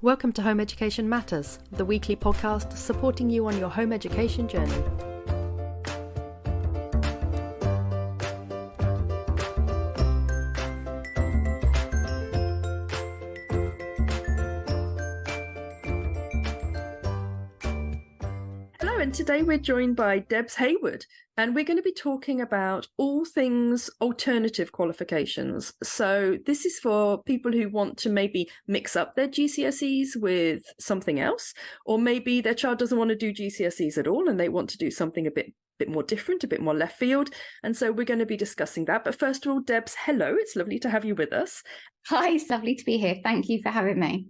Welcome to Home Education Matters, the weekly podcast supporting you on your home education journey. Hello, and today we're joined by Debs Hayward, and we're going to be talking about all things alternative qualifications. So this is for people who want to maybe mix up their GCSEs with something else, or maybe their child doesn't want to do GCSEs at all and they want to do something a bit more different, a bit more left field. And so we're going to be discussing that. But first of all, Debs, hello. It's lovely to have you with us. Hi, it's lovely to be here. Thank you for having me.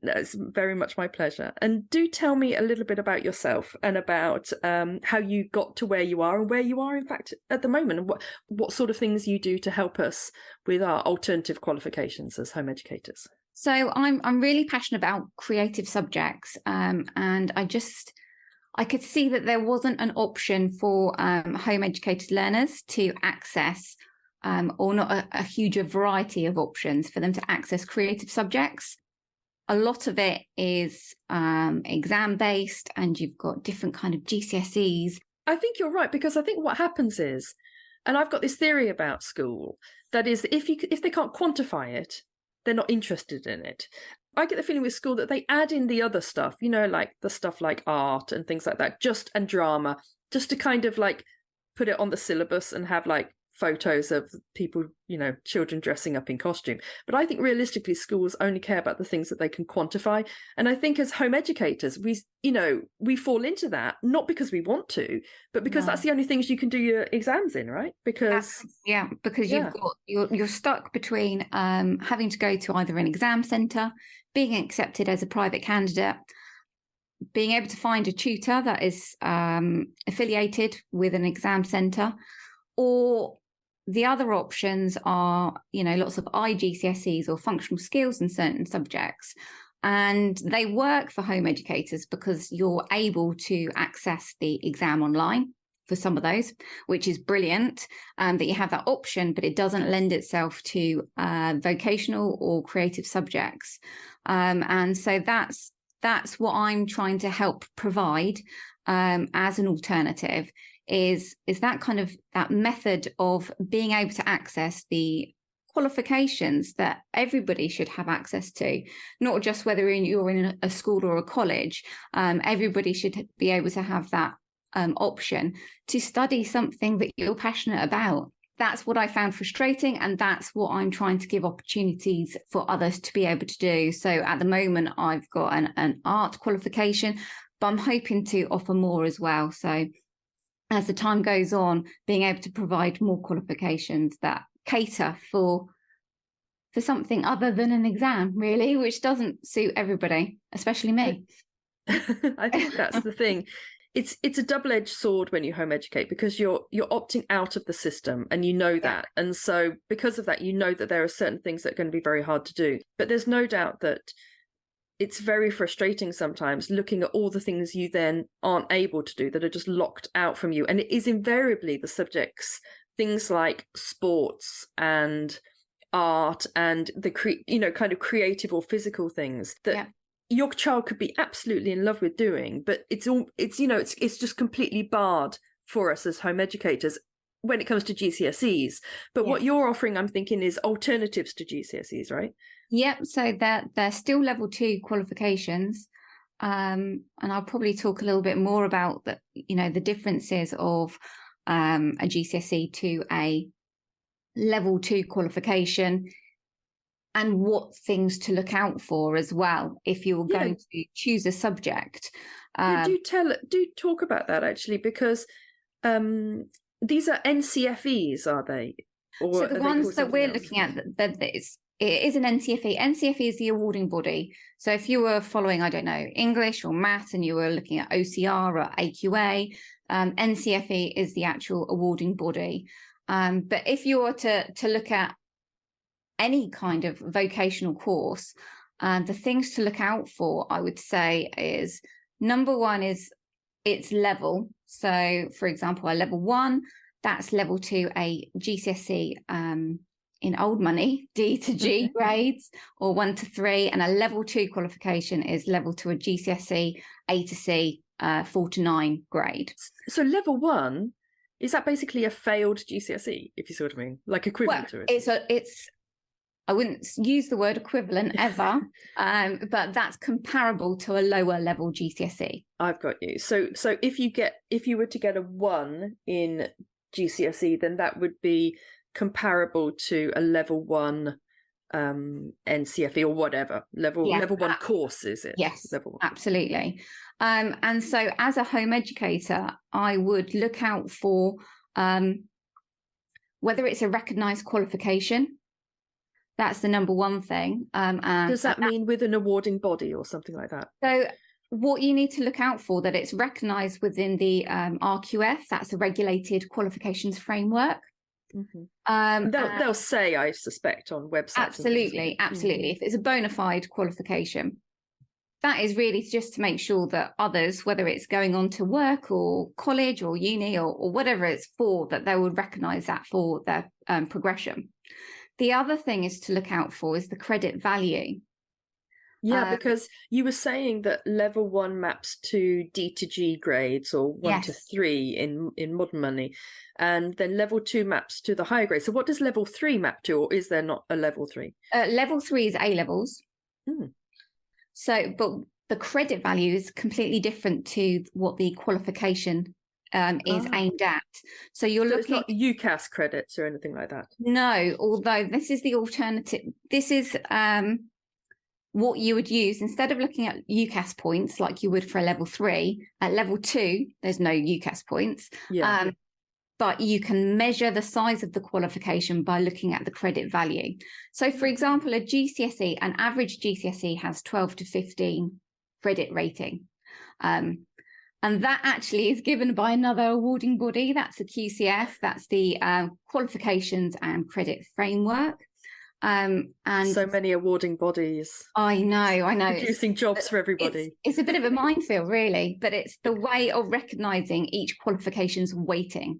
No, it's very much my pleasure. And do tell me a little bit about yourself and about how you got to where you are and where you are, in fact, at the moment, and what sort of things you do to help us with our alternative qualifications as home educators. So I'm really passionate about creative subjects, and I could see that there wasn't an option for home educated learners to access, or not a huge variety of options for them to access creative subjects. A lot of it is exam-based, and you've got different kind of GCSEs. I think you're right, because I think what happens is, and I've got this theory about school, that is, if they can't quantify it, they're not interested in it. I get the feeling with school that they add in the other stuff, you know, like the stuff like art and things like that, and drama, just to kind of like put it on the syllabus and have like photos of people, you know, children dressing up in costume. But I think realistically schools only care about the things that they can quantify. And I think as home educators, we fall into that, not because we want to, but because that's the only things you can do your exams in, right? Because you're stuck between having to go to either an exam centre, being accepted as a private candidate, being able to find a tutor that is affiliated with an exam centre, or the other options are, you know, lots of IGCSEs or functional skills in certain subjects. And they work for home educators because you're able to access the exam online for some of those, which is brilliant, that you have that option, but it doesn't lend itself to vocational or creative subjects. And so that's what I'm trying to help provide as an alternative. Is that kind of that method of being able to access the qualifications that everybody should have access to, not just whether you're in a school or a college. Everybody should be able to have that option to study something that you're passionate about. That's what I found frustrating, and that's what I'm trying to give opportunities for others to be able to do. So at the moment, I've got an art qualification, but I'm hoping to offer more as well. So as the time goes on, being able to provide more qualifications that cater for something other than an exam, really, which doesn't suit everybody, especially me. I think that's the thing. It's a double-edged sword when you home educate, because you're opting out of the system, and you know that. And so because of that, you know that there are certain things that are going to be very hard to do. But there's no doubt that it's very frustrating sometimes looking at all the things you then aren't able to do that are just locked out from you. And it is invariably the subjects, things like sports and art and the kind of creative or physical things that your child could be absolutely in love with doing, but it's just completely barred for us as home educators when it comes to GCSEs. But what you're offering, I'm thinking, is alternatives to GCSEs, right? Yep. So they're still level 2 qualifications. And I'll probably talk a little bit more about the differences of a GCSE to a level 2 qualification, and what things to look out for as well if you're going to choose a subject. Do talk about that, actually, because these are NCFEs, are they? Or so the ones that we're looking at, it is an NCFE. NCFE is the awarding body. So if you were following, I don't know, English or maths, and you were looking at OCR or AQA, NCFE is the actual awarding body. But if you were to look at any kind of vocational course, the things to look out for, I would say, is number one is its level. So, for example, a level 1, that's level 2, a GCSE in old money, D to G grades, or 1 to 3, and a level 2 qualification is level to a GCSE, A to C, 4 to 9 grade. So level 1, is that basically a failed GCSE, if you see what I mean? Like equivalent to it? It's I wouldn't use the word equivalent ever, but that's comparable to a lower level GCSE. I've got you. So if you were to get a 1 in GCSE, then that would be comparable to a level 1 NCFE or whatever level 1 course, is it? Yes, level 1. Absolutely. And so as a home educator, I would look out for whether it's a recognised qualification. That's the number one thing. Does that mean with an awarding body or something like that? So what you need to look out for, that it's recognised within the RQF, that's the Regulated Qualifications Framework. Mm-hmm. They'll say, I suspect, on websites. Absolutely. Mm-hmm. If it's a bona fide qualification, that is really just to make sure that others, whether it's going on to work or college or uni or whatever it's for, that they would recognise that for their progression. The other thing is to look out for is the credit value. Yeah, because you were saying that level 1 maps to D to G grades, or 1 to 3 in modern money, and then level 2 maps to the higher grades. So what does level 3 map to, or is there not a level 3? Level 3 is A levels. So, but the credit value is completely different to what the qualification is aimed at. So you're looking. It's not UCAS credits or anything like that. No, although this is the alternative. This is what you would use instead of looking at UCAS points like you would for a level 3. At level 2, there's no UCAS points. But you can measure the size of the qualification by looking at the credit value. So, for example, a GCSE, an average GCSE has 12 to 15 credit rating. And that actually is given by another awarding body. That's the QCF. That's the Qualifications and Credit Framework. And so many awarding bodies. I know. Producing jobs for everybody. It's a bit of a minefield, really, but it's the way of recognising each qualification's weighting.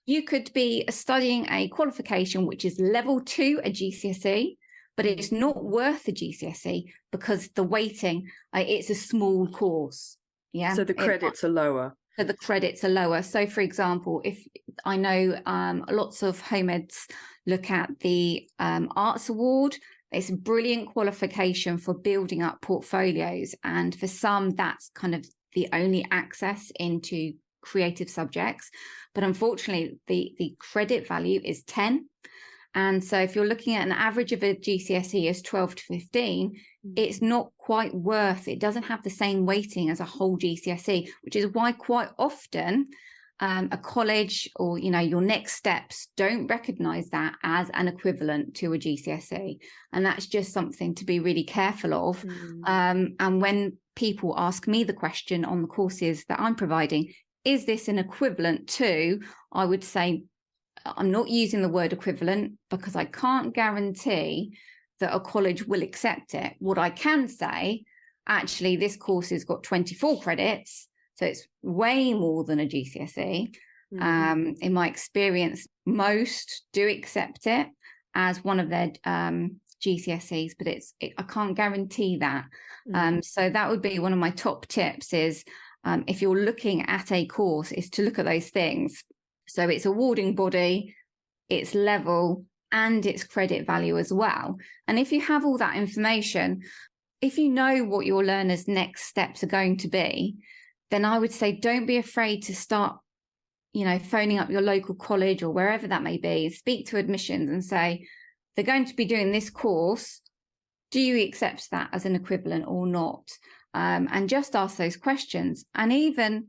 You could be studying a qualification which is level 2, a GCSE, but it's not worth a GCSE because the weighting, it's a small course. Yeah. So the credits are lower. So, for example, if I know lots of home eds look at the Arts Award, it's a brilliant qualification for building up portfolios. And for some, that's kind of the only access into creative subjects. But unfortunately, the credit value is 10. And so if you're looking at an average of a GCSE as 12 to 15, it's not quite worth, it doesn't have the same weighting as a whole GCSE, which is why quite often a college or, your next steps don't recognise that as an equivalent to a GCSE. And that's just something to be really careful of. And when people ask me the question on the courses that I'm providing, is this an equivalent to, I would say, I'm not using the word equivalent because I can't guarantee that a college will accept it. What I can say, actually, this course has got 24 credits, so it's way more than a GCSE. In my experience, most do accept it as one of their GCSEs, but I can't guarantee that. So that would be one of my top tips is, if you're looking at a course, is to look at those things. So it's awarding body, its level, and its credit value as well. And if you have all that information, if you know what your learners' next steps are going to be, then I would say don't be afraid to start, phoning up your local college or wherever that may be, speak to admissions and say, they're going to be doing this course. Do you accept that as an equivalent or not? And just ask those questions. And even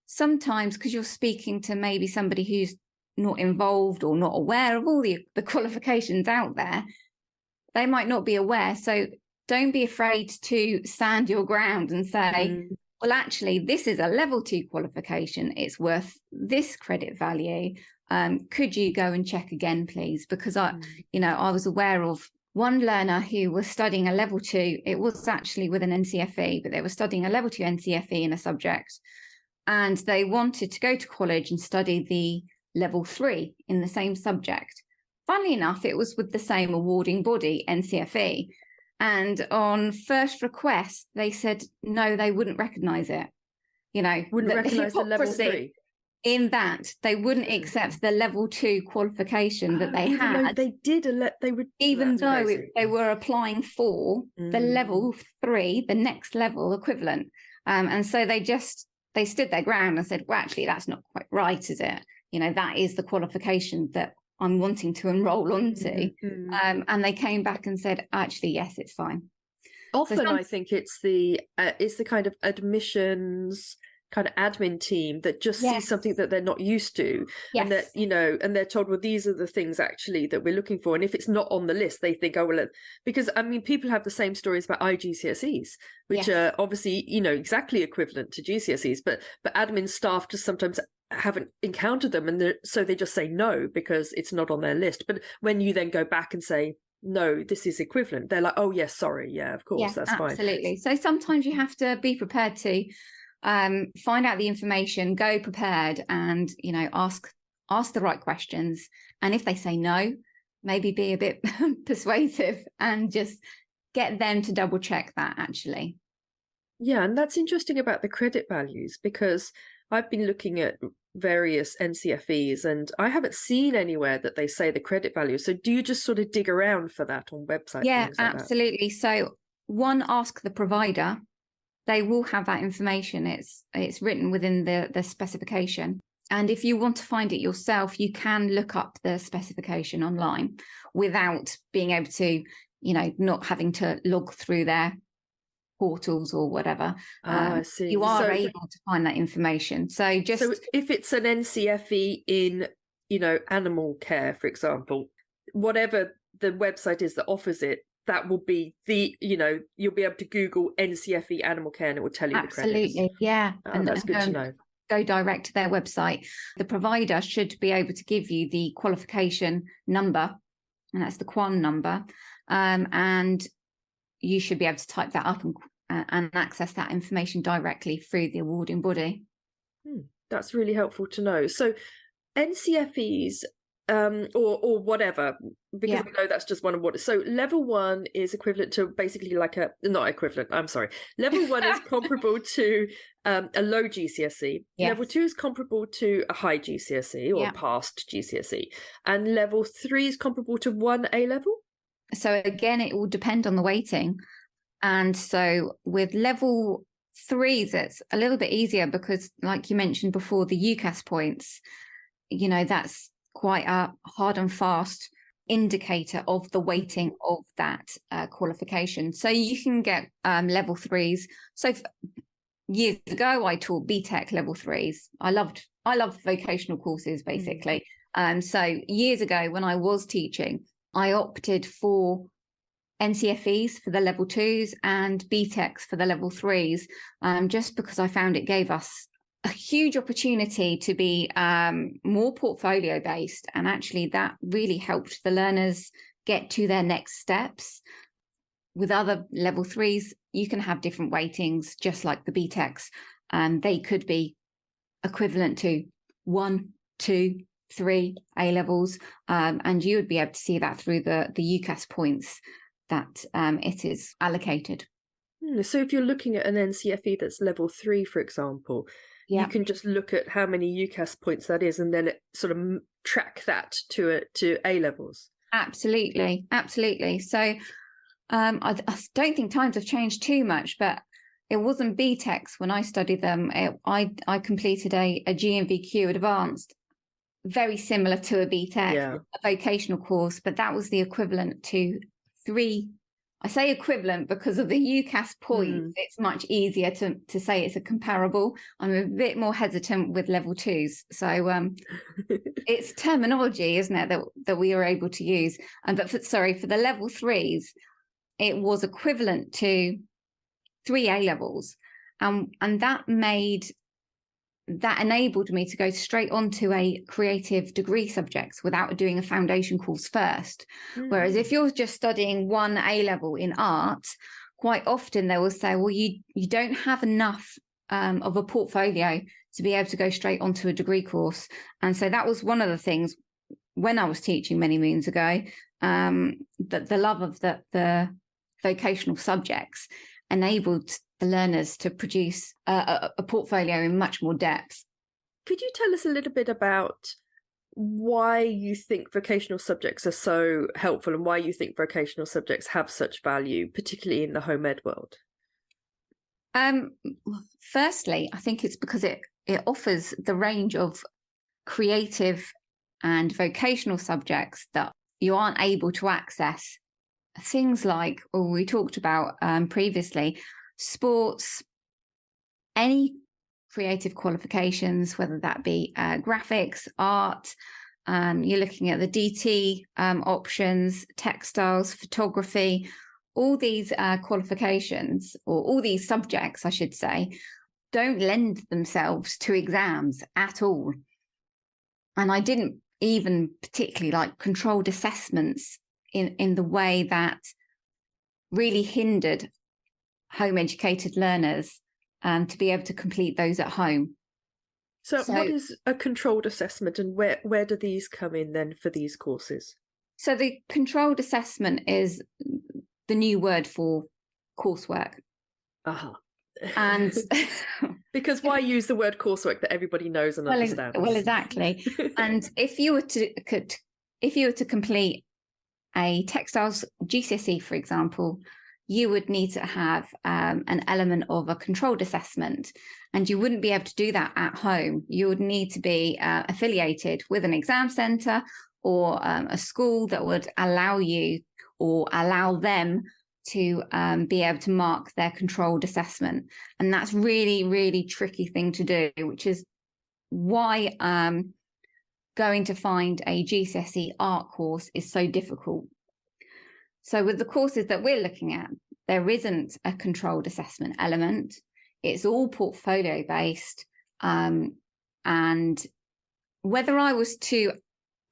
sometimes, because you're speaking to maybe somebody who's not involved or not aware of all the qualifications out there, they might not be aware. So don't be afraid to stand your ground and say, well, actually, this is a level 2 qualification. It's worth this credit value. Could you go and check again, please? Because I was aware of one learner who was studying a level 2. It was actually with an NCFE, but they were studying a level 2 NCFE in a subject. And they wanted to go to college and study the level 3 in the same subject. funnily enough, it was with the same awarding body, NCFE. And on first request, they said, no, they wouldn't recognise it. You know, Wouldn't recognise the level 3. In that they wouldn't accept the level 2 qualification that they even had. Though they did, they would. Even though they were applying for the level 3, the next level equivalent. And so they stood their ground and said, well, actually, that's not quite right, is it? You know, that is the qualification that I'm wanting to enroll onto. And they came back and said, actually, yes, it's fine. Often I think it's the kind of admissions kind of admin team that just sees something that they're not used to, and that, you know, and they're told, well, these are the things actually that we're looking for, and if it's not on the list, they think, oh well, because I mean, people have the same stories about IGCSEs, which are obviously, you know, exactly equivalent to GCSEs, but admin staff just sometimes haven't encountered them, and so they just say no because it's not on their list. But when you then go back and say, no, this is equivalent, they're like, oh yes, sorry, yeah, of course, that's fine. Absolutely. So sometimes you have to be prepared to find out the information, go prepared, and, you know, ask the right questions. And if they say no, maybe be a bit persuasive and just get them to double check that, actually. Yeah, and that's interesting about the credit values, because I've been looking at various NCFEs and I haven't seen anywhere that they say the credit value. So do you just sort of dig around for that on websites? Yeah, absolutely. So one, ask the provider. They will have that information. It's written within the specification. And if you want to find it yourself, you can look up the specification online without being able to, you know, not having to log through their portals or whatever. I see. You are able to find that information. So if it's an NCFE in, you know, animal care, for example, whatever the website is that offers it, that will be the, you know, you'll be able to Google NCFE animal care and it will tell you the credits. Absolutely, yeah. And that's good to know. Go direct to their website. The provider should be able to give you the qualification number, and that's the QUAN number, and you should be able to type that up and access that information directly through the awarding body. That's really helpful to know. So NCFEs, or whatever, because I know that's just one of what. So level 1 is equivalent to basically like not equivalent. I'm sorry. Level 1 is comparable to a low GCSE. Yes. Level 2 is comparable to a high GCSE or past GCSE, and level 3 is comparable to 1 A level. So again, it will depend on the weighting, and so with level 3s, it's a little bit easier because, like you mentioned before, the UCAS points, you know, that's quite a hard and fast indicator of the weighting of that qualification. So you can get level 3s. So years ago, I taught BTEC level 3s. I loved vocational courses, basically. So years ago, when I was teaching, I opted for NCFEs for the level 2s and BTECs for the level 3s, just because I found it gave us a huge opportunity to be more portfolio based, and actually that really helped the learners get to their next steps. With other level 3s, you can have different weightings, just like the BTECs. They could be equivalent to 1, 2, 3 A levels, and you would be able to see that through the UCAS points that it is allocated. So if you're looking at an NCFE that's level 3, for example, you can just look at how many UCAS points that is, and then it sort of track that to A levels. Absolutely. So I don't think times have changed too much, but it wasn't BTECs when I studied them. I completed a GNVQ advanced, very similar to a BTEC, a vocational course, but that was the equivalent to 3. I say equivalent because of the UCAS points. It's much easier to say it's a comparable. I'm a bit more hesitant with level 2s. So it's terminology, isn't it, that we are able to use. But for the level 3s, it was equivalent to 3 A levels. And that enabled me to go straight onto a creative degree subjects without doing a foundation course first. Whereas if you're just studying 1 A level in art, quite often they will say, well, you don't have enough of a portfolio to be able to go straight onto a degree course. And so that was one of the things when I was teaching many moons ago, that the love of the vocational subjects enabled the learners to produce a portfolio in much more depth. Could you tell us a little bit about why you think vocational subjects are so helpful and why you think vocational subjects have such value, particularly in the home ed world? Firstly, I think it's because it offers the range of creative and vocational subjects that you aren't able to access. Things like, or we talked about previously, sports, any creative qualifications, whether that be graphics, art, you're looking at the DT options, textiles, photography, all these qualifications, or all these subjects, I should say, don't lend themselves to exams at all. And I didn't even particularly like controlled assessments in the way that really hindered home educated learners to be able to complete those at home. So what is a controlled assessment, and where do these come in then for these courses? So the controlled assessment is the new word for coursework. Uh-huh. And because why use the word coursework that everybody knows and understands? Well, exactly. And if you were to complete a textiles GCSE, for example, you would need to have an element of a controlled assessment, and you wouldn't be able to do that at home. You would need to be affiliated with an exam centre or a school that would allow you or allow them to be able to mark their controlled assessment. And that's really, really tricky thing to do, which is why going to find a GCSE art course is so difficult. So with the courses that we're looking at, there isn't a controlled assessment element. It's all portfolio based. And whether I was to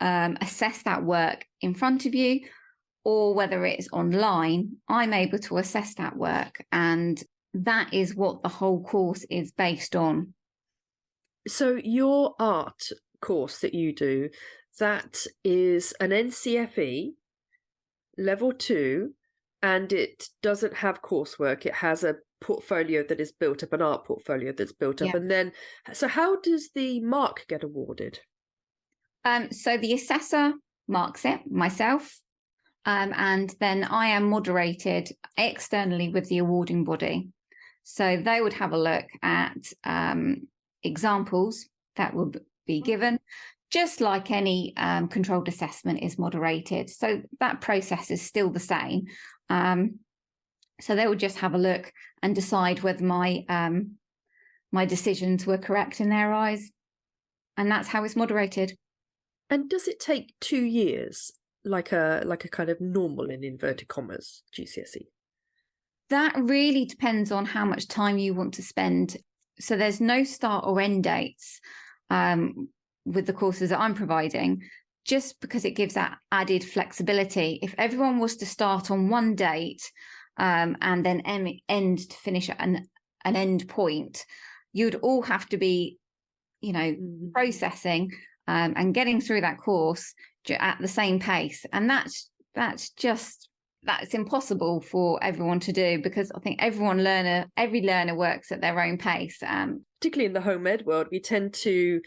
assess that work in front of you or whether it's online, I'm able to assess that work. And that is what the whole course is based on. So your art course that you do, that is an NCFE level 2, and it doesn't have coursework. It has a portfolio that is built up, an art portfolio that's built up. Yeah. And then, so how does the mark get awarded? So the assessor marks it, myself, and then I am moderated externally with the awarding body. So they would have a look at examples that will be given, just like any controlled assessment is moderated. So that process is still the same. So they would just have a look and decide whether my decisions were correct in their eyes. And that's how it's moderated. And does it take 2 years, like a kind of normal, in inverted commas, GCSE? That really depends on how much time you want to spend. So there's no start or end dates with the courses that I'm providing, just because it gives that added flexibility. If everyone was to start on one date and then end to finish at an end point, you'd all have to be, processing and getting through that course at the same pace. And that's impossible for everyone to do, because I think every learner works at their own pace. Particularly in the home ed world, we tend to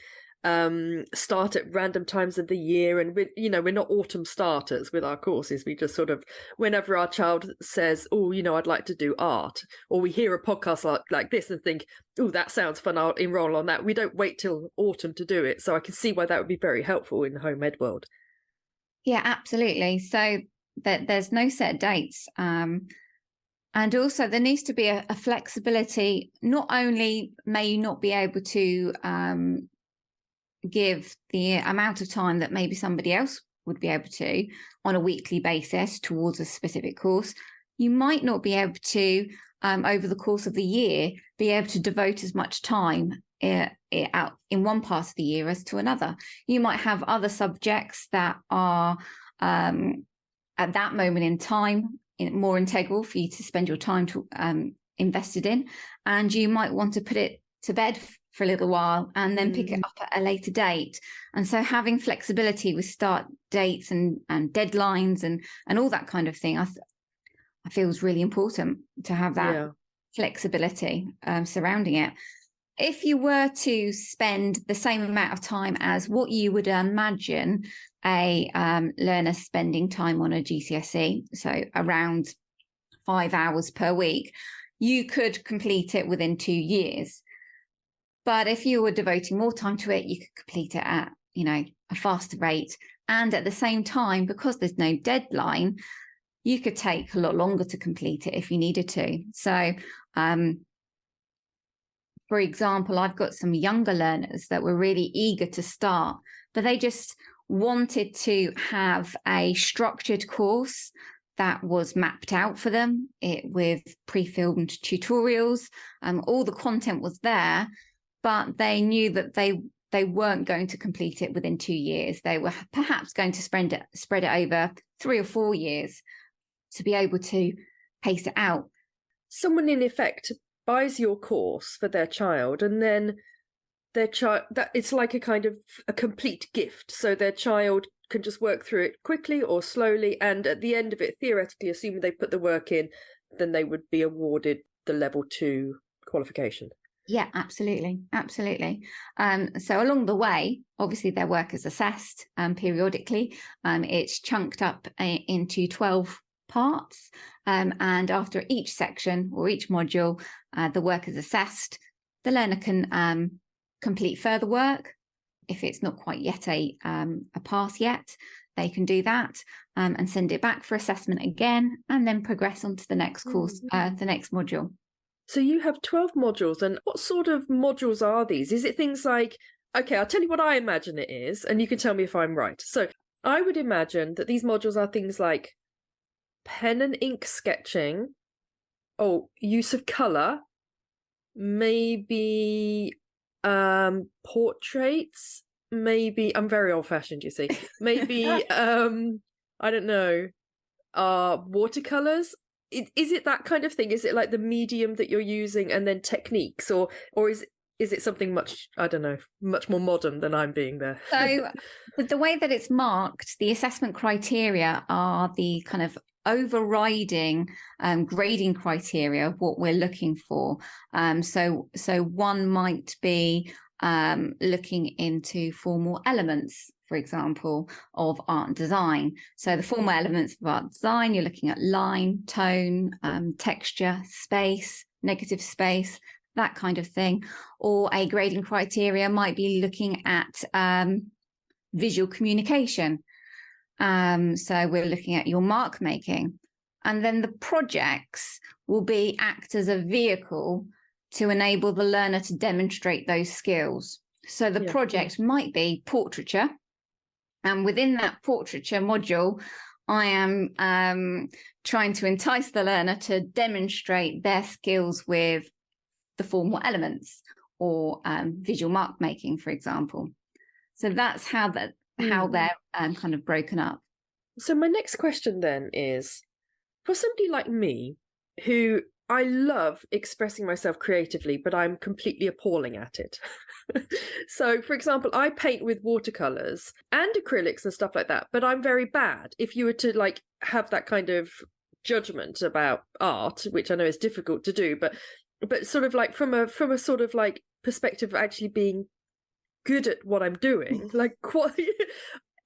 start at random times of the year, and we're not autumn starters with our courses. We just sort of, whenever our child says, oh, I'd like to do art, or we hear a podcast like this and think, oh, that sounds fun, I'll enroll on that. We don't wait till autumn to do it. So I can see why that would be very helpful in the home ed world. Yeah, absolutely. So there's no set dates. And also there needs to be a flexibility. Not only may you not be able to give the amount of time that maybe somebody else would be able to on a weekly basis towards a specific course, you might not be able to, over the course of the year, be able to devote as much time out in one part of the year as to another. You might have other subjects that are at that moment in time more integral for you to spend your time invested in, and you might want to put it to bed for a little while and then pick it up at a later date. And so having flexibility with start dates and deadlines and all that kind of thing, I feel is really important to have that flexibility surrounding it. If you were to spend the same amount of time as what you would imagine a learner spending time on a GCSE, so around 5 hours per week, you could complete it within 2 years. But if you were devoting more time to it, you could complete it at, a faster rate. And at the same time, because there's no deadline, you could take a lot longer to complete it if you needed to. So, for example, I've got some younger learners that were really eager to start, but they just wanted to have a structured course that was mapped out for them with pre-filmed tutorials. All the content was there, but they knew that they weren't going to complete it within 2 years. They were perhaps going to spread it over 3 or 4 years to be able to pace it out. Someone in effect buys your course for their child, and then their child, that it's like a kind of a complete gift. So their child can just work through it quickly or slowly, and at the end of it, theoretically, assuming they put the work in, then they would be awarded the level 2 qualification. Yeah, absolutely. So along the way, obviously their work is assessed periodically. It's chunked up into 12 parts, and after each section or each module, the work is assessed. The learner can complete further work. If it's not quite yet a pass yet, they can do that and send it back for assessment again, and then progress on to the next course, the next module. So you have 12 modules, and what sort of modules are these? Is it things like, okay, I'll tell you what I imagine it is, and you can tell me if I'm right. So I would imagine that these modules are things like pen and ink sketching, use of colour, maybe portraits, maybe, I'm very old-fashioned, you see, maybe I don't know, watercolours. Is it that kind of thing? Is it like the medium that you're using and then techniques, or is it something much, I don't know, much more modern than I'm being there? So with the way that it's marked, the assessment criteria are the kind of overriding grading criteria of what we're looking for. So one might be looking into formal elements, for example, of art and design. So the formal elements of art and design, you're looking at line, tone, texture, space, negative space, that kind of thing. Or a grading criteria might be looking at visual communication. So we're looking at your mark making. And then the projects will act as a vehicle to enable the learner to demonstrate those skills. So the project might be portraiture. And within that portraiture module, I am trying to entice the learner to demonstrate their skills with the formal elements or visual mark making, for example. So that's how they're kind of broken up. So my next question then is, for somebody like me, who I love expressing myself creatively, but I'm completely appalling at it. So, for example, I paint with watercolors and acrylics and stuff like that, but I'm very bad. If you were to have that kind of judgment about art, which I know is difficult to do, but sort of from a sort of perspective of actually being good at what I'm doing,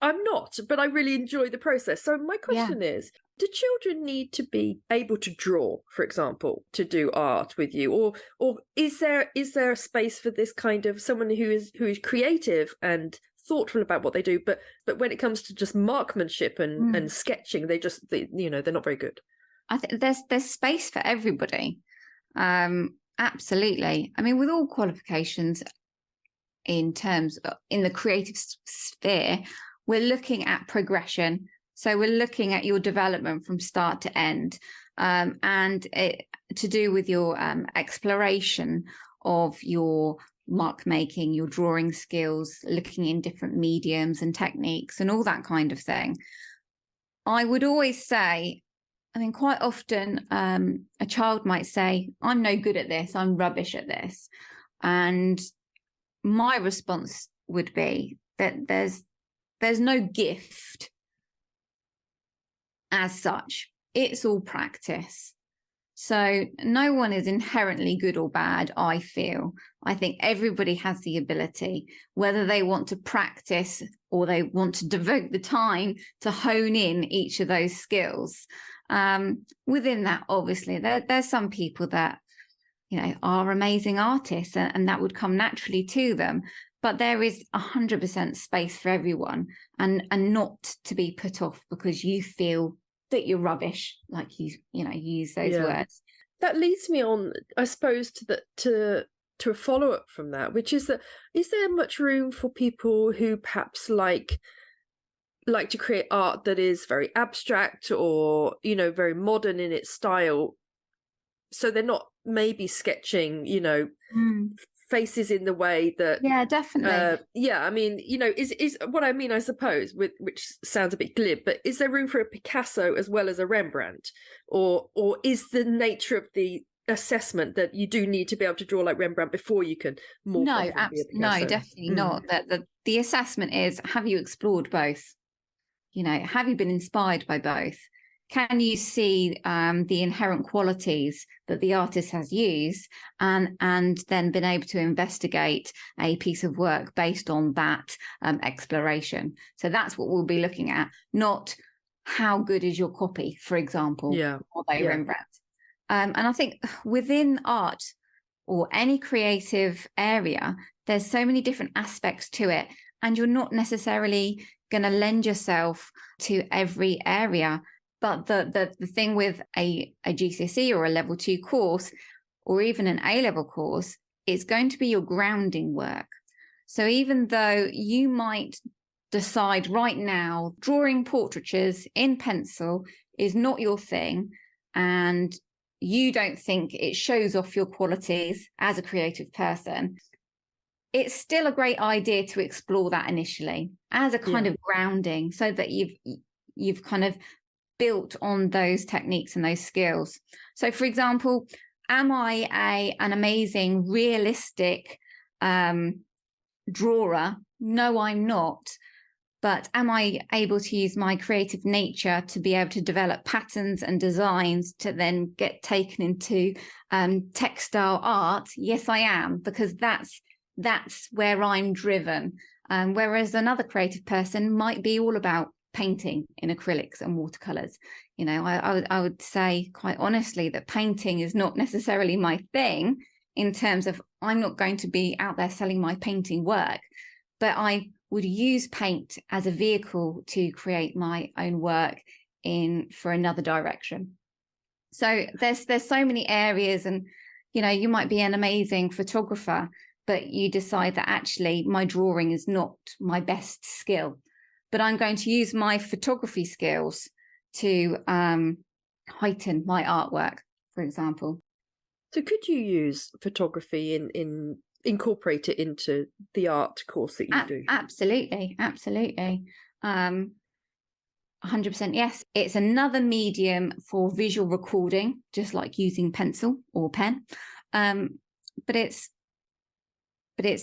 I'm not, but I really enjoy the process. So my question is, do children need to be able to draw, for example, to do art with you, or is there a space for this kind of someone who is creative and thoughtful about what they do, but when it comes to just markmanship and sketching, they're not very good? I think there's space for everybody. Absolutely. I mean, with all qualifications, in the creative sphere, we're looking at progression. So we're looking at your development from start to end, and to do with your exploration of your mark making, your drawing skills, looking in different mediums and techniques and all that kind of thing. I would always say, I mean, quite often a child might say, I'm no good at this, I'm rubbish at this. And my response would be that there's no gift as such. It's all practice. So no one is inherently good or bad, I feel. I think everybody has the ability, whether they want to practice or they want to devote the time to hone in each of those skills. Within that, obviously, there's some people that, are amazing artists and that would come naturally to them. But there is 100% space for everyone, and not to be put off because you feel that you're rubbish, like you use those words. That leads me on, I suppose, to a follow-up from that, which is that, is there much room for people who perhaps like to create art that is very abstract or, very modern in its style, so they're not maybe sketching, faces in the way that definitely I mean, is what I mean, I suppose, which sounds a bit glib, but is there room for a Picasso as well as a Rembrandt, or is the nature of the assessment that you do need to be able to draw like Rembrandt before you can morph off and be a Picasso? No, definitely not. That the assessment is, have you explored both? Have you been inspired by both? Can you see the inherent qualities that the artist has used, and then been able to investigate a piece of work based on that exploration? So that's what we'll be looking at, not how good is your copy, for example, of a Rembrandt. And I think within art or any creative area, there's so many different aspects to it, and you're not necessarily going to lend yourself to every area. But the thing with a GCSE or a level 2 course, or even an A-level course, is going to be your grounding work. So even though you might decide right now drawing portraitures in pencil is not your thing, and you don't think it shows off your qualities as a creative person, it's still a great idea to explore that initially as a kind of grounding, so that you've kind of built on those techniques and those skills. So, for example, am I an amazing realistic drawer? No, I'm not. But am I able to use my creative nature to be able to develop patterns and designs to then get taken into textile art? Yes, I am, because that's where I'm driven. Whereas another creative person might be all about painting in acrylics and watercolors. I would say quite honestly that painting is not necessarily my thing, in terms of I'm not going to be out there selling my painting work, but I would use paint as a vehicle to create my own work for another direction. So there's so many areas, and you might be an amazing photographer, but you decide that actually my drawing is not my best skill, but I'm going to use my photography skills to heighten my artwork, for example. So could you use photography in incorporate it into the art course that you do? Absolutely. 100% yes. It's another medium for visual recording, just like using pencil or pen. But it's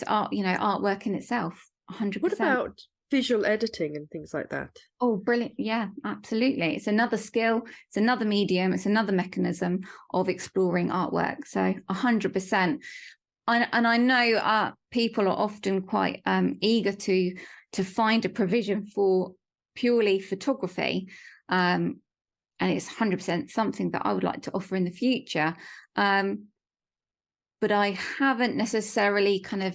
art, artwork in itself, 100%. What about visual editing and things like that? Oh, brilliant. Yeah, absolutely. It's another skill. It's another medium. It's another mechanism of exploring artwork. So 100%. And I know people are often quite eager to find a provision for purely photography. And it's 100% something that I would like to offer in the future. But I haven't necessarily kind of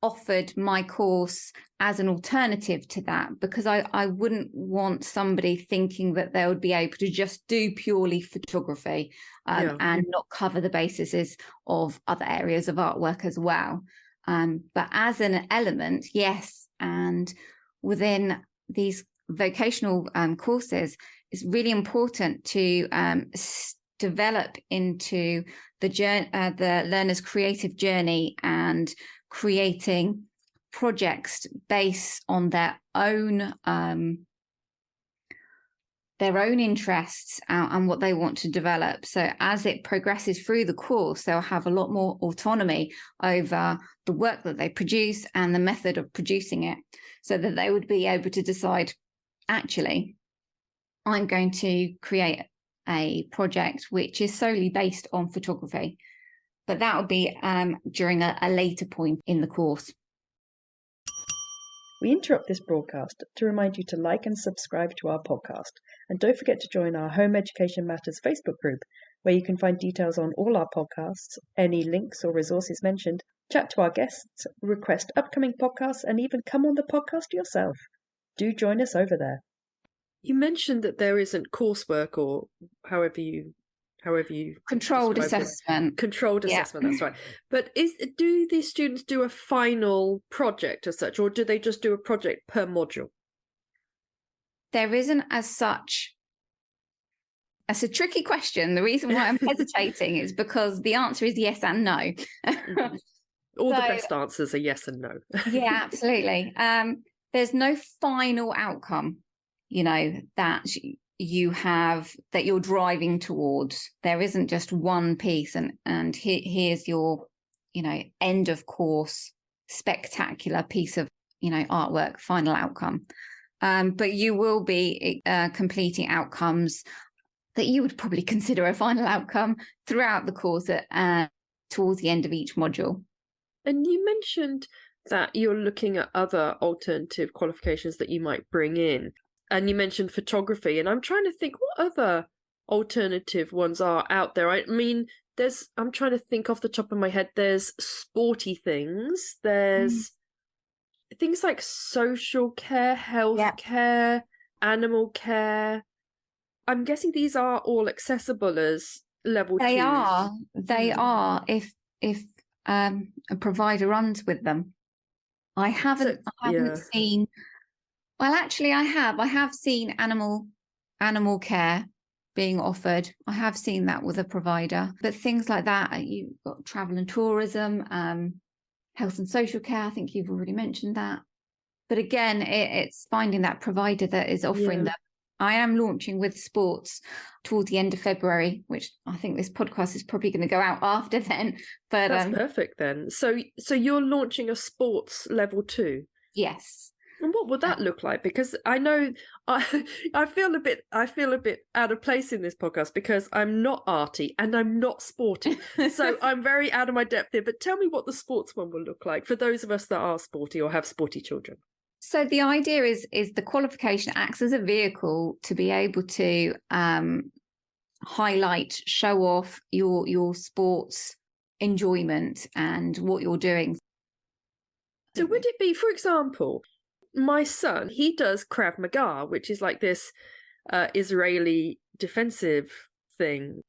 offered my course as an alternative to that, because I wouldn't want somebody thinking that they would be able to just do purely photography and not cover the bases of other areas of artwork as well. But as an element, yes. And within these vocational courses, it's really important to develop into the learner's creative journey and creating projects based on their own their own interests and what they want to develop. So as it progresses through the course, they'll have a lot more autonomy over the work that they produce and the method of producing it, so that they would be able to decide, actually, I'm going to create a project which is solely based on photography. But that would be during a later point in the course. We interrupt this broadcast to remind you to like and subscribe to our podcast. And don't forget to join our Home Education Matters Facebook group, where you can find details on all our podcasts, any links or resources mentioned, chat to our guests, request upcoming podcasts, and even come on the podcast yourself. Do join us over there. You mentioned that there isn't coursework, or however you Controlled assessment. Controlled assessment, that's right. But do these students do a final project as such, or do they just do a project per module? There isn't as such. That's a tricky question. The reason why I'm hesitating is because the answer is yes and no. All the best answers are yes and no. Yeah, absolutely. There's no final outcome, that you have, that you're driving towards. There isn't just one piece and here's your, end of course, spectacular piece of, artwork, final outcome. But you will be completing outcomes that you would probably consider a final outcome throughout the course towards the end of each module. And you mentioned that you're looking at other alternative qualifications that you might bring in. And you mentioned photography, and I'm trying to think what other alternative ones are out there. I mean, I'm trying to think off the top of my head. There's sporty things. There's things like social care, health care, animal care. I'm guessing these are all accessible as level 2s. They are if a provider runs with them. I haven't seen. Well, actually, I have seen animal care being offered. I have seen that with a provider. But things like that, you've got travel and tourism, health and social care. I think you've already mentioned that. But again, it's finding that provider that is offering them. I am launching with sports towards the end of February, which I think this podcast is probably going to go out after then. But that's perfect then. So you're launching a sports level 2? Yes. And what would that look like? Because I know I feel a bit out of place in this podcast because I'm not arty and I'm not sporty. So I'm very out of my depth here. But tell me what the sports one will look like for those of us that are sporty or have sporty children. So the idea is the qualification acts as a vehicle to be able to highlight, show off your sports enjoyment and what you're doing. So would it be, for example, my son, he does Krav Maga, which is like this Israeli defensive thing.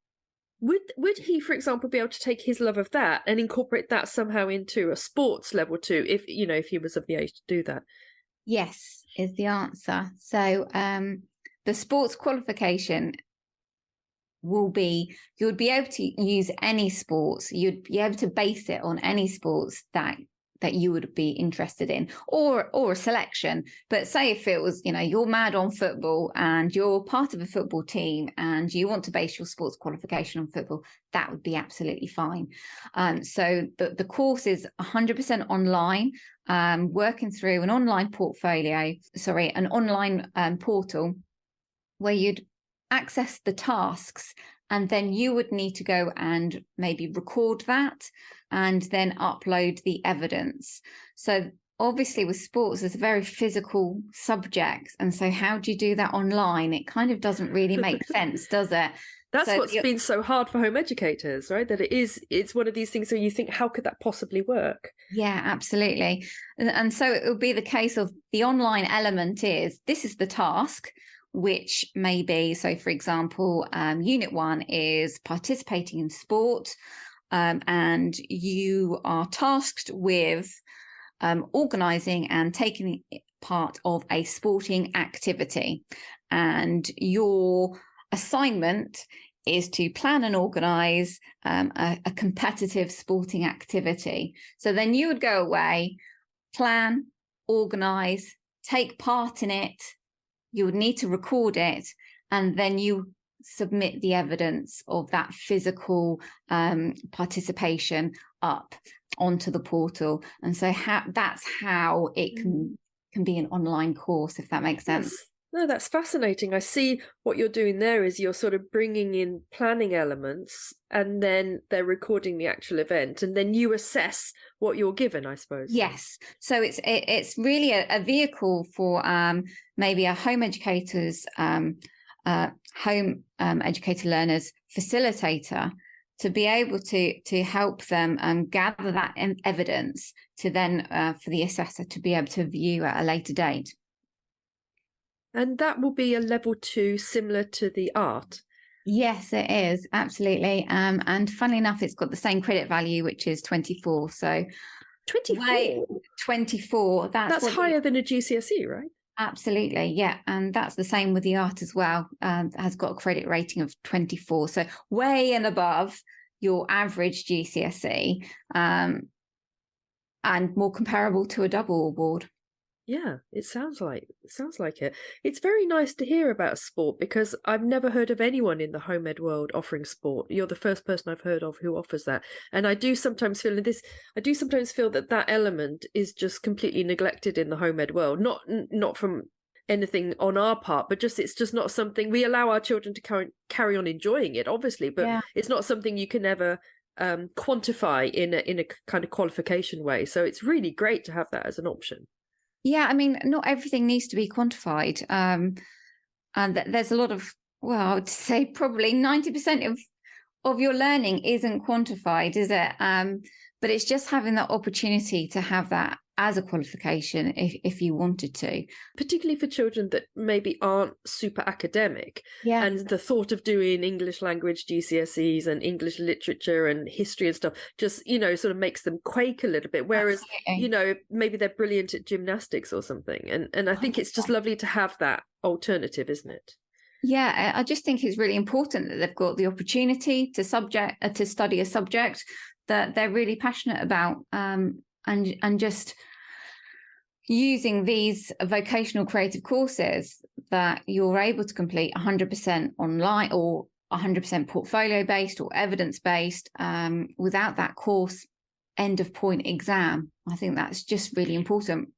Would he, for example, be able to take his love of that and incorporate that somehow into a sports level 2, if he was of the age to do that? Yes, is the answer. So the sports qualification will be, you would be able to use any sports. You'd be able to base it on any sports that you would be interested in, or a selection. But say if it was, you're mad on football and you're part of a football team and you want to base your sports qualification on football, that would be absolutely fine. So the course is 100% online, working through an online portal where you'd access the tasks, and then you would need to go and maybe record that and then upload the evidence. So obviously with sports, it's a very physical subject. And so how do you do that online? It kind of doesn't really make sense, does it? That's what's been so hard for home educators, right? That it's one of these things where you think, how could that possibly work? Yeah, absolutely. And so it will be the case of the online element this is the task, which may be, so for example, Unit 1 is participating in sport, and you are tasked with organising and taking part of a sporting activity. And your assignment is to plan and organise a competitive sporting activity. So then you would go away, plan, organise, take part in it. You would need to record it, and then you submit the evidence of that physical participation up onto the portal. And so that's how it can be an online course, if that makes sense. Yes. No, that's fascinating. I see what you're doing there is you're sort of bringing in planning elements, and then they're recording the actual event, and then you assess what you're given, I suppose. Yes. So it's really a vehicle for maybe a home educator's home educator learners facilitator to be able to help them gather that evidence to then for the assessor to be able to view at a later date. And that will be a level 2 similar to the art. Yes, it is. Absolutely. And funnily enough, it's got the same credit value, which is 24. So 24? 24. That's higher than a GCSE, right? Absolutely. Yeah. And that's the same with the art as well. Has got a credit rating of 24. So way and above your average GCSE and more comparable to a double award. Yeah, it sounds like it. It's very nice to hear about sport, because I've never heard of anyone in the home ed world offering sport. You're the first person I've heard of who offers that. And I do sometimes feel that element is just completely neglected in the home ed world. Not from anything on our part, but it's just not something we allow our children to carry on enjoying it, obviously, but it's not something you can ever quantify in a kind of qualification way. So it's really great to have that as an option. Yeah, I mean, not everything needs to be quantified. And there's a lot of, well, I would say probably 90% of your learning isn't quantified, is it? But it's just having that opportunity to have that as a qualification if you wanted to. Particularly for children that maybe aren't super academic. Yeah. And the thought of doing English language GCSEs and English literature and history and stuff just, sort of makes them quake a little bit. Whereas, Absolutely. Maybe they're brilliant at gymnastics or something. And I think it's just lovely to have that alternative, isn't it? Yeah, I just think it's really important that they've got the opportunity to study a subject that they're really passionate about, and just using these vocational creative courses that you're able to complete 100% online or 100% portfolio based or evidence based without that course end of point exam. I think that's just really important.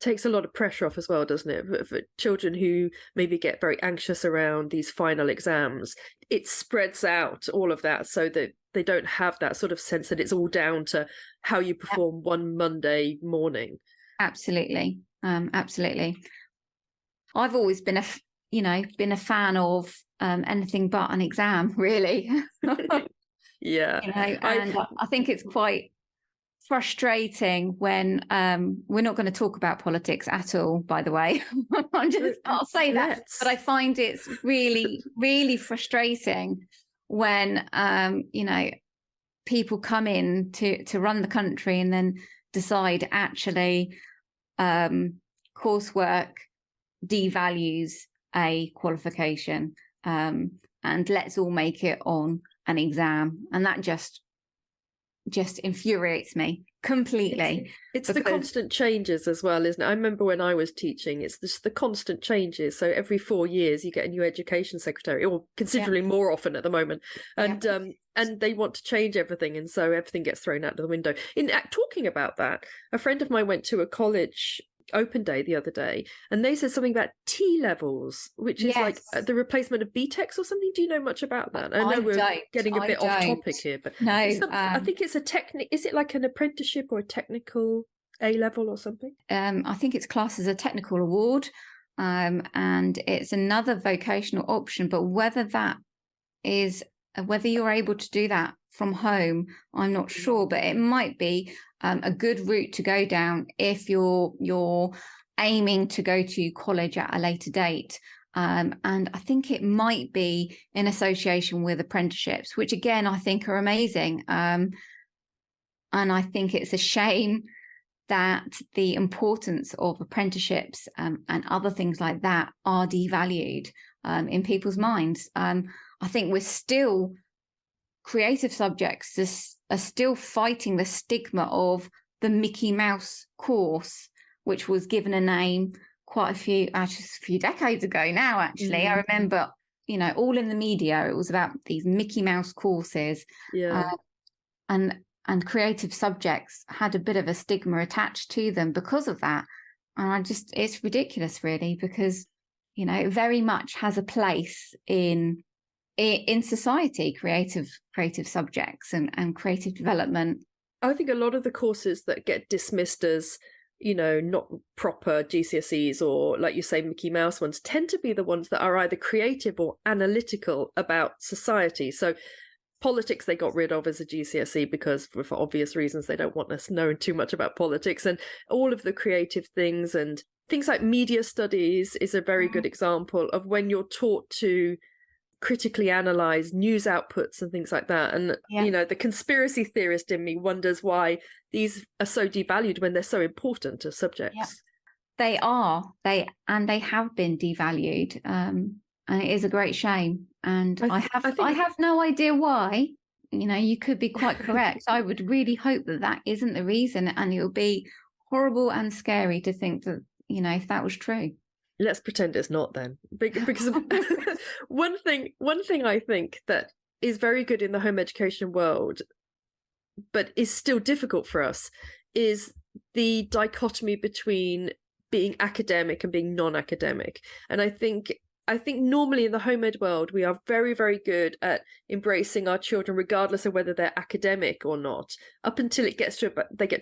Takes a lot of pressure off as well, doesn't it? For children who maybe get very anxious around these final exams, it spreads out all of that so that they don't have that sort of sense that it's all down to how you perform one Monday morning. Absolutely. Absolutely. I've always been a fan of anything but an exam, really. Yeah. And I think it's quite frustrating when we're not going to talk about politics at all, by the way. I'll say that, but I find it's really, really frustrating when people come in to run the country and then decide actually coursework devalues a qualification, and let's all make it on an exam, and that just infuriates me completely. It's the constant changes as well, isn't it? I remember when I was teaching, it's just the constant changes. So every 4 years you get a new education secretary, or considerably more often at the moment, and they want to change everything, and so everything gets thrown out of the window. Talking about that, a friend of mine went to a college open day the other day, and they said something about T levels, which is like the replacement of BTECs or something. Do you know much about that? I know we're getting a bit off topic here, but no, I think it's a is it like an apprenticeship or a technical A level or something? I think it's classed as a technical award, and it's another vocational option, but whether you're able to do that from home, I'm not sure, but it might be a good route to go down if you're aiming to go to college at a later date. And I think it might be in association with apprenticeships, which again, I think are amazing. And I think it's a shame that the importance of apprenticeships and other things like that are devalued in people's minds. I think we're still, creative subjects are still fighting the stigma of the Mickey Mouse course, which was given a name quite a few decades ago now, actually. I remember all in the media. It was about these Mickey Mouse courses. Yeah. And creative subjects had a bit of a stigma attached to them because of that. And it's ridiculous, really, because, it very much has a place in society, creative subjects and creative development. I think a lot of the courses that get dismissed as, not proper GCSEs, or like you say, Mickey Mouse ones, tend to be the ones that are either creative or analytical about society. So politics they got rid of as a GCSE because, for obvious reasons, they don't want us knowing too much about politics. And all of the creative things, and things like media studies is a very good example of when you're taught to critically analyze news outputs and things like that. And the conspiracy theorist in me wonders why these are so devalued when they're so important as subjects. They have been devalued, and it is a great shame. And I have no idea why. You could be quite correct. I would really hope that isn't the reason, and it would be horrible and scary to think that, if that was true. Let's pretend it's not then, because one thing I think that is very good in the home education world, but is still difficult for us, is the dichotomy between being academic and being non-academic. And I think normally in the home ed world, we are very, very good at embracing our children, regardless of whether they're academic or not, up until they get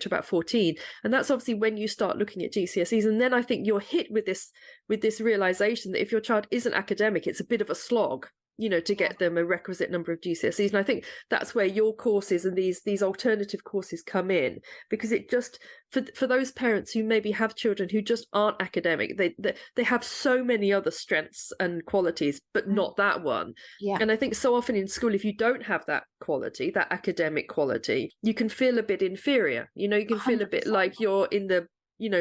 to about 14. And that's obviously when you start looking at GCSEs. And then I think you're hit with this realization that if your child isn't academic, it's a bit of a slog, to get them a requisite number of GCSEs. And I think that's where your courses and these alternative courses come in, because it just, for those parents who maybe have children who just aren't academic, they have so many other strengths and qualities, but not that one. Yeah. And I think so often in school, if you don't have that quality, that academic quality, you can feel a bit inferior. You can feel a bit like you're in the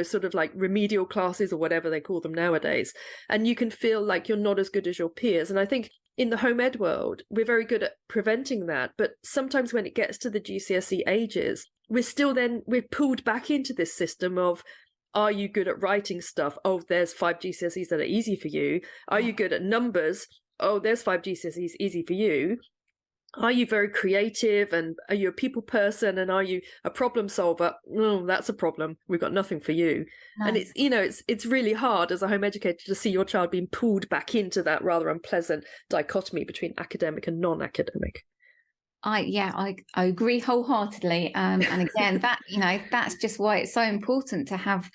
sort of like remedial classes or whatever they call them nowadays. And you can feel like you're not as good as your peers. And I think in the home ed world, we're very good at preventing that. But sometimes when it gets to the GCSE ages, we're pulled back into this system of, are you good at writing stuff? Oh, there's 5 GCSEs that are easy for you. Are you good at numbers? Oh, there's 5 GCSEs easy for you. Are you very creative, and are you a people person, and are you a problem solver? Oh, that's a problem. We've got nothing for you. Nice. And it's really hard as a home educator to see your child being pulled back into that rather unpleasant dichotomy between academic and non-academic. I agree wholeheartedly. And again, that's just why it's so important to have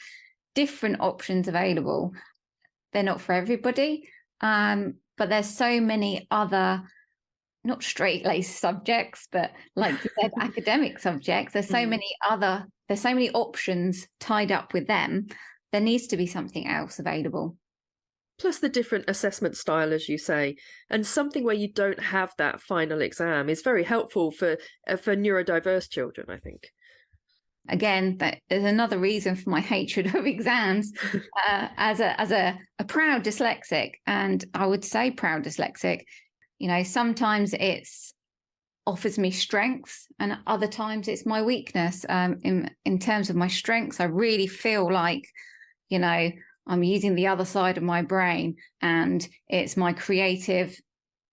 different options available. They're not for everybody, but there's so many other, not straight-laced subjects, but like you said, academic subjects. There's so many options tied up with them. There needs to be something else available. Plus the different assessment style, as you say, and something where you don't have that final exam is very helpful for neurodiverse children, I think. Again, that is another reason for my hatred of exams. As a proud dyslexic, and I would say proud dyslexic, sometimes it's offers me strengths, and other times it's my weakness. In terms of my strengths, I really feel like, I'm using the other side of my brain, and it's my creative,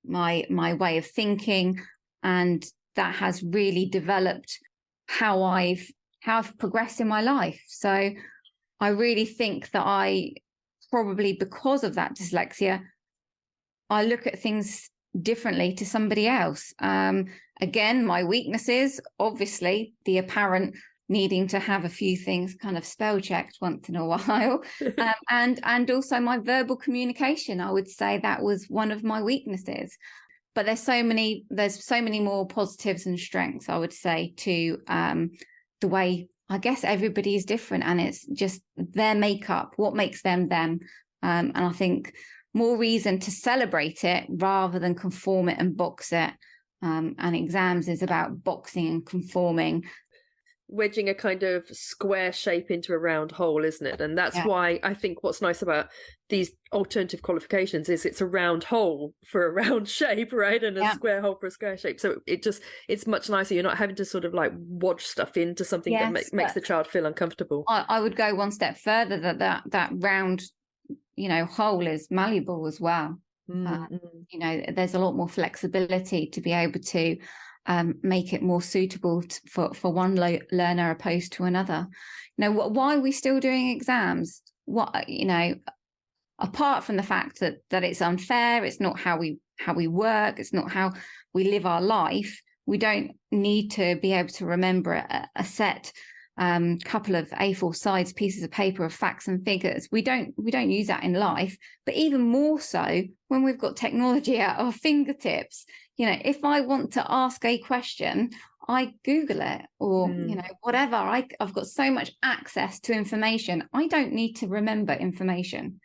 my way of thinking, and that has really developed how I've progressed in my life. So I really think that I probably, because of that dyslexia, I look at things differently to somebody else. Again, my weaknesses, obviously, the apparent needing to have a few things kind of spell checked once in a while, and also my verbal communication. I would say that was one of my weaknesses. But there's so many more positives and strengths, I would say, to the way, I guess everybody is different, and it's just their makeup, what makes them them. And I think more reason to celebrate it rather than conform it and box it. And exams is about boxing and conforming. Wedging a kind of square shape into a round hole, isn't it? And that's why I think what's nice about these alternative qualifications is it's a round hole for a round shape, right? And a square hole for a square shape. So it's much nicer. You're not having to sort of like wodge stuff into something that makes the child feel uncomfortable. I would go one step further, that round, hole is malleable as well. There's a lot more flexibility to be able to make it more suitable for one learner opposed to another. Why are we still doing exams? Apart from the fact that it's unfair, it's not how we work, it's not how we live our life. We don't need to be able to remember a set couple of A4 sides pieces of paper of facts and figures. We don't use that in life, but even more so when we've got technology at our fingertips. If I want to ask a question, I Google it, or whatever. I've got so much access to information. I don't need to remember information,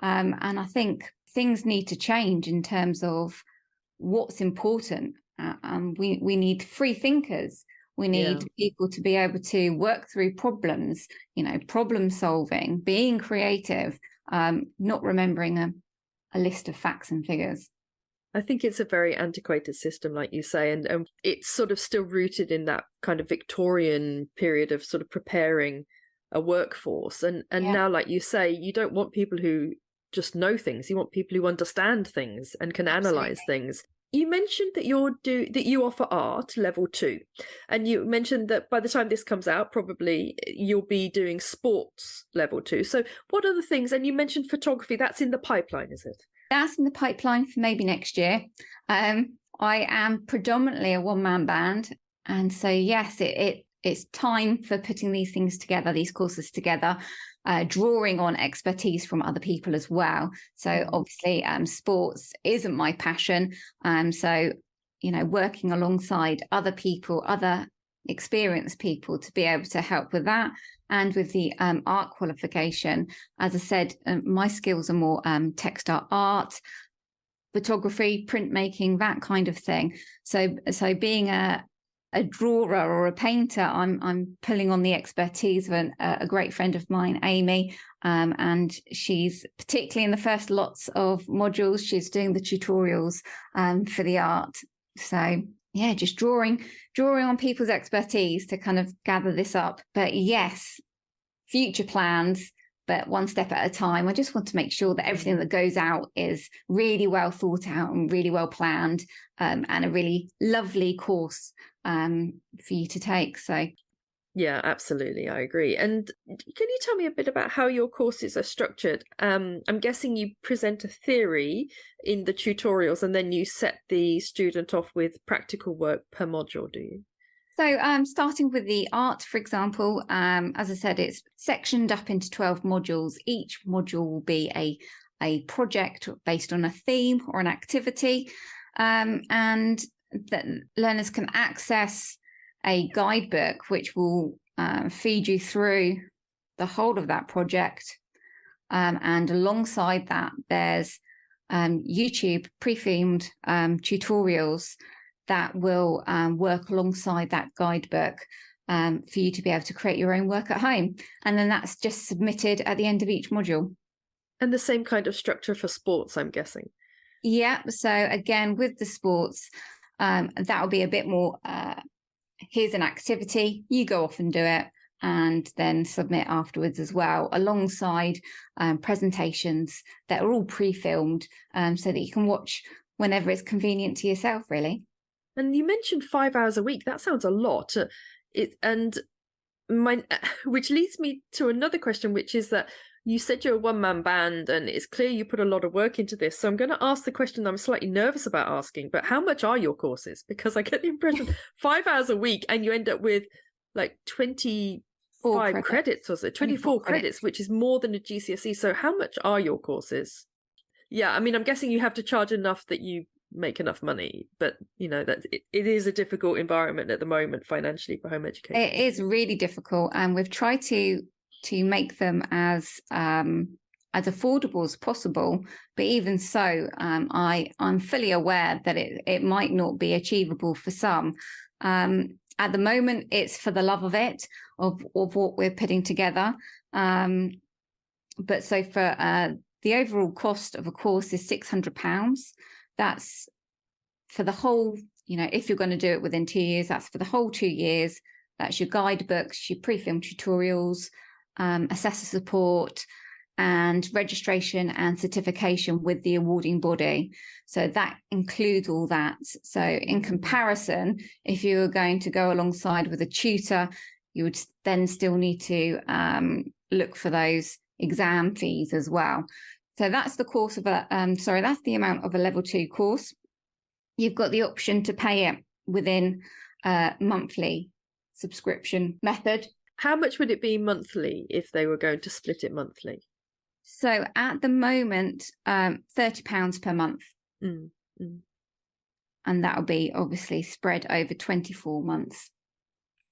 and I think things need to change in terms of what's important. We need free thinkers. We need people to be able to work through problems, problem solving, being creative, not remembering a list of facts and figures. I think it's a very antiquated system, like you say, and it's sort of still rooted in that kind of Victorian period of sort of preparing a workforce. And now, like you say, you don't want people who just know things. You want people who understand things and can analyze things. You mentioned that you offer art level 2, and you mentioned that by the time this comes out, probably you'll be doing sports level 2. So what are the things? And you mentioned photography. That's in the pipeline, is it? That's in the pipeline for maybe next year. I am predominantly a one-man band, and so yes, it's time for putting these things together, these courses together. Drawing on expertise from other people as well. So obviously sports isn't my passion. So, working alongside other people, other experienced people to be able to help with that. And with the art qualification, as I said, my skills are more textile art, photography, printmaking, that kind of thing. So being a drawer or a painter, I'm pulling on the expertise of a great friend of mine, Amy, and she's particularly in the first lots of modules, she's doing the tutorials for the art. So yeah, just drawing on people's expertise to kind of gather this up. But yes, future plans, but one step at a time. I just want to make sure that everything that goes out is really well thought out and really well planned, and a really lovely course for you to take. So yeah, absolutely, I agree. And can you tell me a bit about how your courses are structured? I'm guessing you present a theory in the tutorials and then you set the student off with practical work per module, do you? So starting with the art, for example, as I said, it's sectioned up into 12 modules. Each module will be a project based on a theme or an activity, and that learners can access a guidebook which will feed you through the whole of that project. And alongside that, there's YouTube pre-filmed tutorials that will work alongside that guidebook for you to be able to create your own work at home. And then that's just submitted at the end of each module. And the same kind of structure for sports, I'm guessing. Yeah. So again, with the sports, that will be a bit more, here's an activity, you go off and do it, and then submit afterwards as well, alongside presentations that are all pre-filmed, so that you can watch whenever it's convenient to yourself, really. And you mentioned 5 hours a week. That sounds a lot. Which leads me to another question, which is that you said you're a one-man band and it's clear you put a lot of work into this. So I'm going to ask the question I'm slightly nervous about asking, but how much are your courses? Because I get the impression 5 hours a week and you end up with like 25 credits or so, 24 credits, which is more than a GCSE. So how much are your courses? Yeah, I mean, I'm guessing you have to charge enough that you make enough money, but that it is a difficult environment at the moment financially for home education. It is really difficult, and we've tried to make them as affordable as possible, but even so, I'm fully aware that it might not be achievable for some. At the moment, it's for the love of it, of what we're putting together, but so for the overall cost of a course is £600. That's for the whole, if you're going to do it within 2 years, that's for the whole 2 years. That's your guidebooks, your pre-filmed tutorials, assessor support, and registration and certification with the awarding body. So that includes all that. So in comparison, if you were going to go alongside with a tutor, you would then still need to look for those exam fees as well. So that's the course of that's the amount of a level 2 course. You've got the option to pay it within a monthly subscription method. How much would it be monthly if they were going to split it monthly? So at the moment, £30 per month. And that'll be obviously spread over 24 months.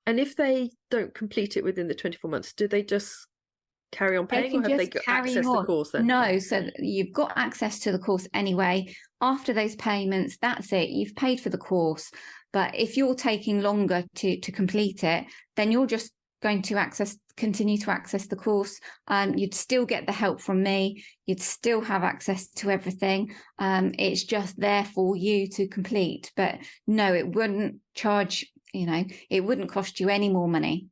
And if they don't complete it within the 24 months, do they just carry on paying, or have they got access to the course then? No, so you've got access to the course anyway. After those payments, that's it. You've paid for the course. But if you're taking longer to complete it, then you're just going to continue to access the course. You'd still get the help from me. You'd still have access to everything. It's just there for you to complete. But no, it wouldn't charge, it wouldn't cost you any more money.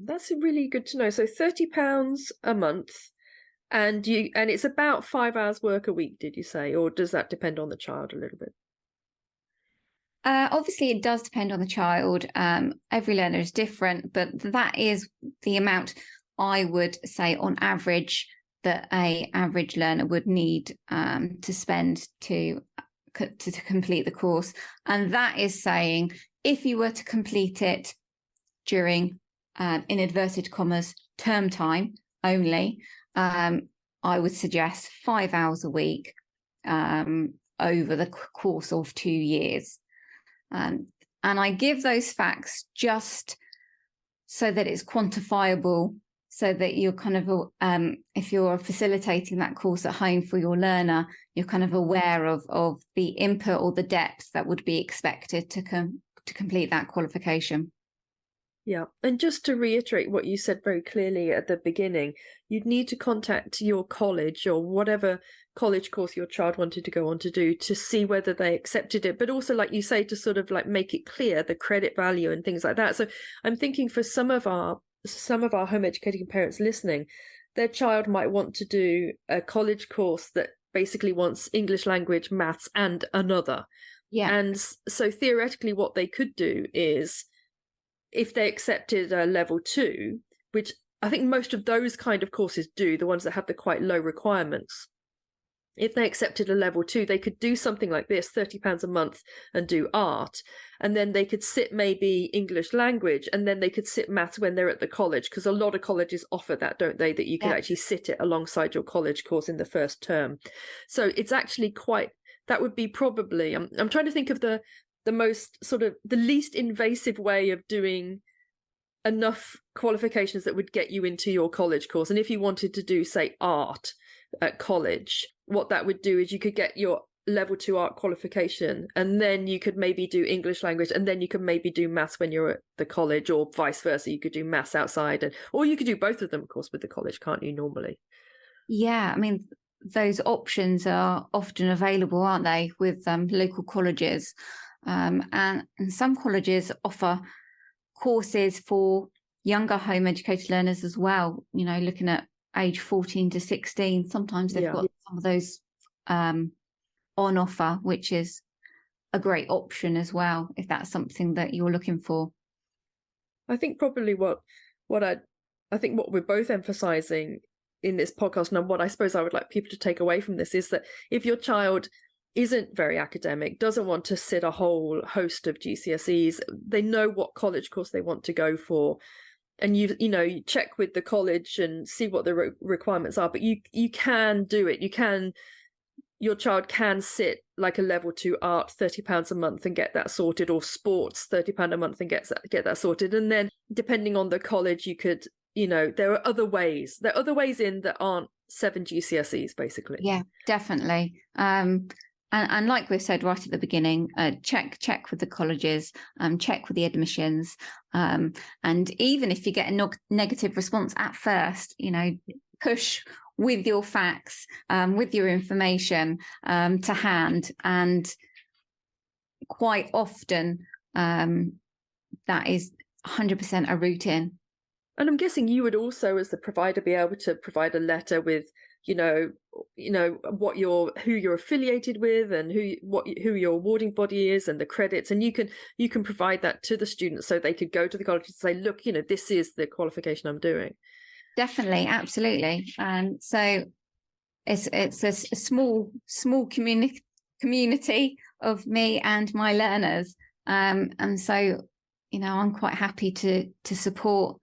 That's really good to know. So £30 a month, and it's about 5 hours work a week, did you say? Or does that depend on the child a little bit? Obviously, it does depend on the child. Every learner is different, but that is the amount I would say on average that an average learner would need to spend to complete the course. And that is saying if you were to complete it during, in inverted commas, term time only, I would suggest 5 hours a week over the course of 2 years. And I give those facts just so that it's quantifiable, so that you're kind of, if you're facilitating that course at home for your learner, you're kind of aware of the input or the depth that would be expected to complete that qualification. Yeah. And just to reiterate what you said very clearly at the beginning, you'd need to contact your college or whatever college course your child wanted to go on to do to see whether they accepted it. But also, like you say, to sort of like make it clear the credit value and things like that. So I'm thinking for some of our home educating parents listening, their child might want to do a college course that basically wants English language, maths, and another. Yeah. And so theoretically, what they could do is, if they accepted a level 2, which I think most of those kind of courses do, the ones that have the quite low requirements, if they accepted a level 2, they could do something like this, £30 a month, and do art. And then they could sit maybe English language, and then they could sit maths when they're at the college, because a lot of colleges offer that, don't they? That you can actually sit it alongside your college course in the first term. So it's actually that would be probably, I'm trying to think of the most sort of the least invasive way of doing enough qualifications that would get you into your college course. And if you wanted to do, say, art at college, what that would do is you could get your level 2 art qualification, and then you could maybe do English language, and then you could maybe do maths when you're at the college, or vice versa. You could do maths outside, or you could do both of them, of course, with the college, can't you, normally? Yeah, I mean, those options are often available, aren't they, with local colleges? And some colleges offer courses for younger home educated learners as well, looking at age 14 to 16. Sometimes they've got some of those on offer, which is a great option as well, if that's something that you're looking for. I think probably what we're both emphasizing in this podcast, and what I suppose I would like people to take away from this, is that if your child isn't very academic, doesn't want to sit a whole host of GCSEs, they know what college course they want to go for, and you check with the college and see what the requirements are, but you can do it. Your child can sit like a level 2 art, £30 a month, and get that sorted, or sports, £30 a month, and get that sorted. And then depending on the college, you could, there are other ways in that aren't 7 GCSEs basically. Yeah, definitely. And like we've said right at the beginning, check with the colleges, check with the admissions. And even if you get a negative response at first, push with your facts, with your information to hand. And quite often that is 100% a route in. And I'm guessing you would also, as the provider, be able to provide a letter with, who you're affiliated with and who your awarding body is and the credits, and you can provide that to the students so they could go to the college and say, look, this is the qualification I'm doing. Definitely, absolutely. And so it's a small community of me and my learners, and so I'm quite happy to support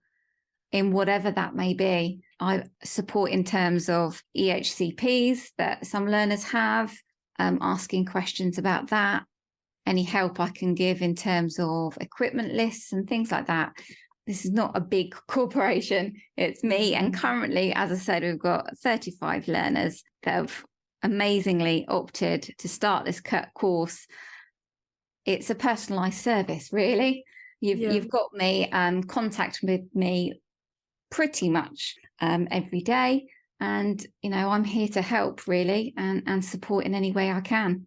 in whatever that may be. I support in terms of EHCPs that some learners have, asking questions about that, any help I can give in terms of equipment lists and things like that. This is not a big corporation, it's me. And currently, as I said, we've got 35 learners that have amazingly opted to start this course. It's a personalised service, really. You've got me, contact with me pretty much every day, and I'm here to help, really, and support in any way I can.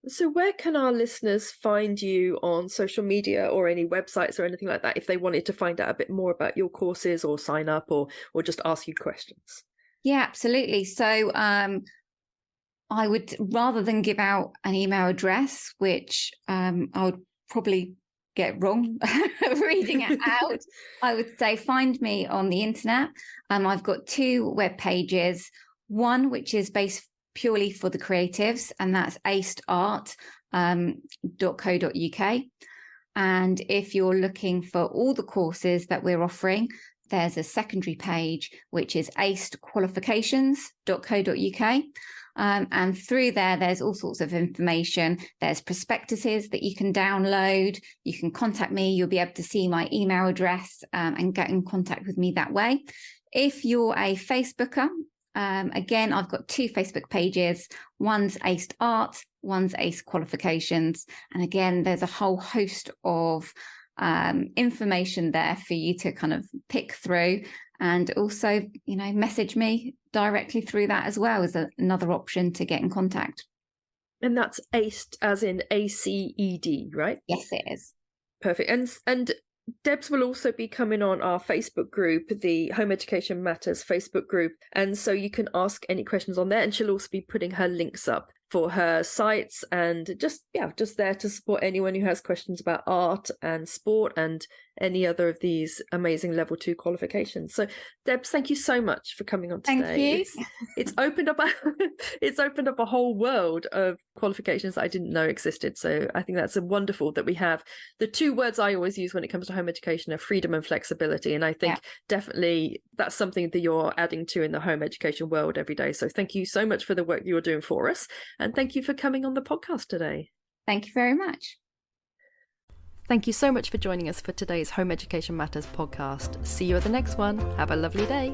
So where can our listeners find you on social media or any websites or anything like that if they wanted to find out a bit more about your courses or sign up or just ask you questions? Yeah, absolutely. So I would, rather than give out an email address, which I would probably get wrong reading it out, I would say find me on the internet. I've got 2 web pages, one which is based purely for the creatives, and that's acedart.co.uk. And if you're looking for all the courses that we're offering, there's a secondary page which is qualifications.co.uk. And through there's all sorts of information. There's prospectuses that you can download. You can contact me. You'll be able to see my email address and get in contact with me that way. If you're a Facebooker, again, I've got 2 Facebook pages. One's Aced Art, one's Aced Qualifications. And again, there's a whole host of information there for you to kind of pick through, and also message me directly through that as well as another option to get in contact. And that's Aced as in ACED, right? Yes, it is. Perfect. And Debs will also be coming on our Facebook group, the Home Education Matters Facebook group, and so you can ask any questions on there, and she'll also be putting her links up for her sites, and just there to support anyone who has questions about art and sport and any other of these amazing level 2 qualifications. So Debs, thank you so much for coming on today. Thank you. It's opened up a whole world of qualifications that I didn't know existed. So I think that's wonderful that we have the 2 words I always use when it comes to home education are freedom and flexibility. And I think definitely that's something that you're adding to in the home education world every day. So thank you so much for the work you're doing for us. And thank you for coming on the podcast today. Thank you very much. Thank you so much for joining us for today's Home Education Matters podcast. See you at the next one. Have a lovely day.